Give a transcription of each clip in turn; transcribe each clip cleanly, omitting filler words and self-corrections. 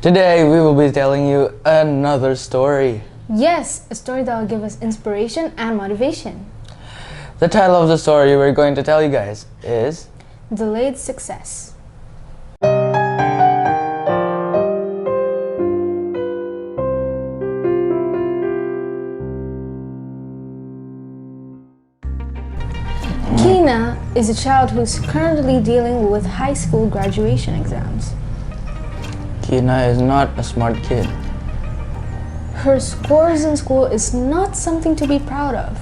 Today we will be telling you another story. Yes, a story that will give us inspiration and motivation. The title of the story we're going to tell you guys is Delayed Success. Kina is a child who's currently dealing with high school graduation exams. Kina is not a smart kid. Her scores in school is not something to be proud of.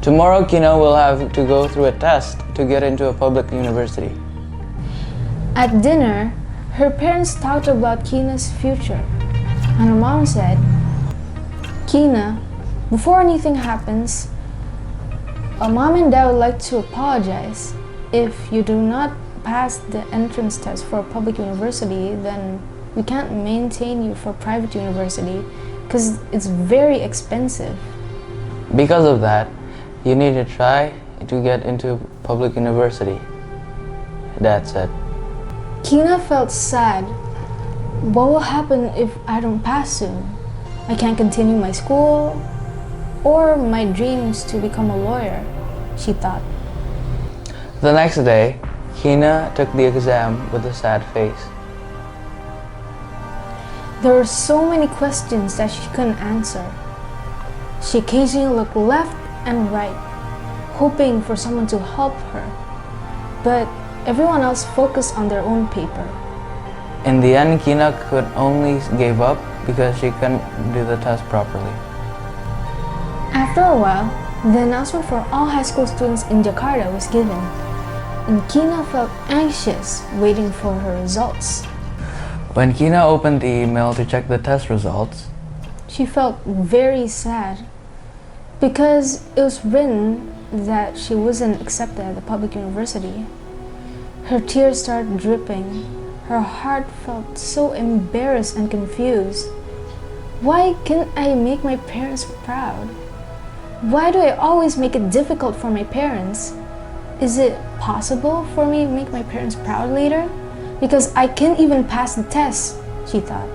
Tomorrow Kina will have to go through a test to get into a public university. At dinner, her parents talked about Kina's future, and her mom said, "Kina, before anything happens, Mom and Dad would like to apologize. If you do not pass the entrance test for a public university, then we can't maintain you for private university because it's very expensive. Because of that, you need to try to get into public university," Dad said. Kina felt sad. What will happen if I don't pass soon? I can't continue my school or my dreams to become a lawyer, she thought. The next day, Kina took the exam with a sad face. There were so many questions that she couldn't answer. She occasionally looked left and right, hoping for someone to help her, but everyone else focused on their own paper. In the end, Kina could only give up because she couldn't do the test properly. After a while, the announcement for all high school students in Jakarta was given, and Kina felt anxious waiting for her results. When Kina opened the email to check the test results, She felt very sad because it was written that she wasn't accepted at the public university. Her tears started dripping. Her heart felt so embarrassed and confused. Why can't I make my parents proud? Why do I always make it difficult for my parents? Is it possible for me to make my parents proud later? Because I can't even pass the test, she thought.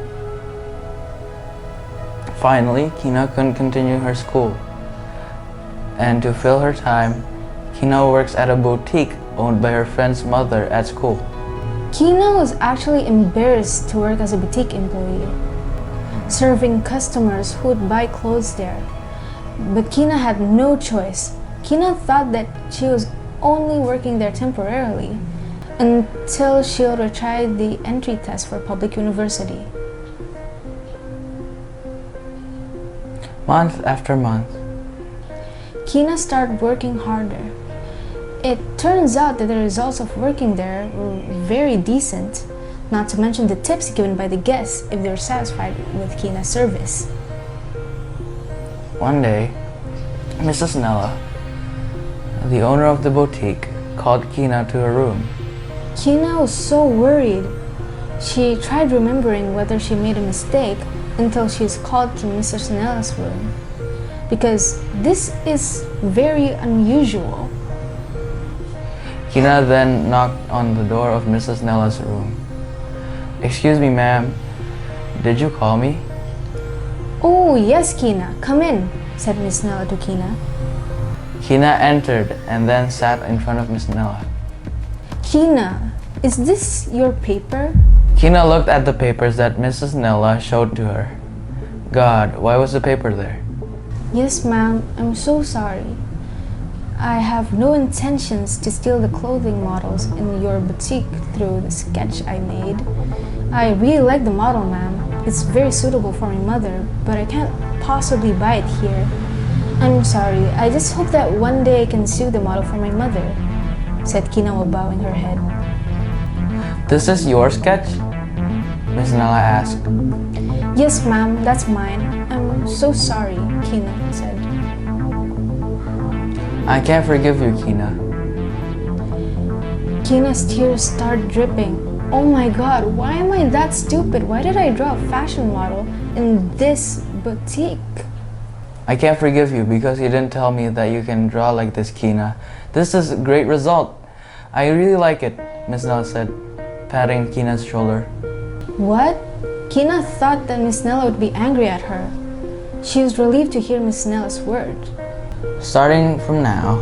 finally, Kina couldn't continue her school. And to fill her time, Kina works at a boutique owned by her friend's mother at school. Kina was actually embarrassed to work as a boutique employee, serving customers who would buy clothes there. But Kina had no choice. Kina thought that she was only working there temporarily until she would have tried the entry test for public university. Month after month, Kina started working harder. It turns out that the results of working there were very decent, not to mention the tips given by the guests if they were satisfied with Kina's service. one day, Mrs. Nella, the owner of the boutique, called Kina to her room. Kina was so worried. She tried remembering whether she made a mistake until she was called to Mrs. Nella's room, because this is very unusual. Kina then knocked on the door of Mrs. Nella's room. "Excuse me, ma'am, did you call me?" "Oh, yes, Kina, come in," said Miss Nella to Kina. Kina entered and then sat in front of Miss Nella. "Kina, is this your paper?" Kina looked at the papers that Mrs. Nella showed to her. God, why was the paper there? "Yes, ma'am, I'm so sorry. I have no intentions to steal the clothing models in your boutique through the sketch I made. I really like the model, ma'am. It's very suitable for my mother, but I can't possibly buy it here. I'm sorry, I just hope that one day I can sew the model for my mother," said Kina while bowing her head. "This is your sketch?" Miss Nella asked. "Yes, ma'am, that's mine. I'm so sorry," Kina said. "I can't forgive you, Kina." Kina's tears started dripping. Oh my god, why am I that stupid? Why did I draw a fashion model in this boutique? "I can't forgive you because you didn't tell me that you can draw like this, Kina. This is a great result. I really like it," Miss Nella said, patting Kina's shoulder. What? Kina thought that Miss Nella would be angry at her. She was relieved to hear Miss Nella's words. Starting from now,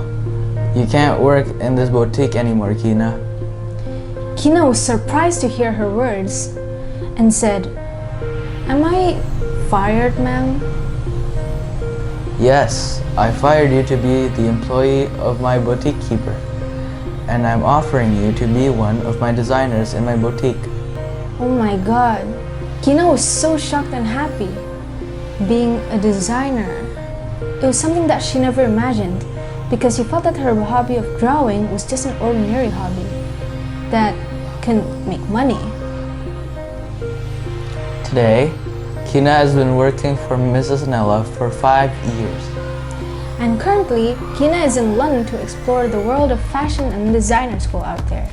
you can't work in this boutique anymore, Kina. Kina was surprised to hear her words and said, "Am I fired, ma'am?" Yes, I fired you to be the employee of my boutique keeper, and I'm offering you to be one of my designers in my boutique. Oh my god. Kina was so shocked and happy. Being a designer, it was something that she never imagined, because she felt that her hobby of drawing was just an ordinary hobby that can make money. Today, Kina has been working for Mrs. Nella for 5 years. And currently, Kina is in London to explore the world of fashion and designer school out there.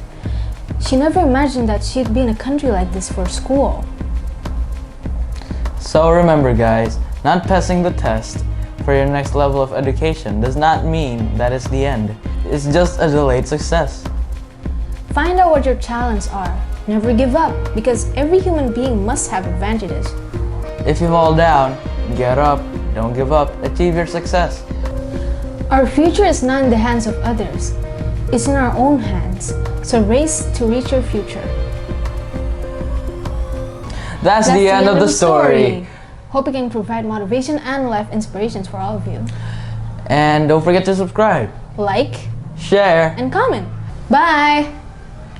She never imagined that she'd be in a country like this for school. So remember guys, not passing the test for your next level of education does not mean that it's the end. It's just a delayed success. Find out what your talents are. Never give up, because every human being must have advantages. If you fall down, get up, don't give up, achieve your success. Our future is not in the hands of others. It's in our own hands. So race to reach your future. That's the end of the story. Hope we can provide motivation and life inspirations for all of you. And don't forget to subscribe, Like, share, and comment. Bye!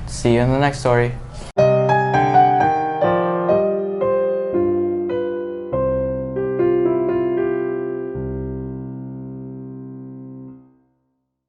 see you in the next story.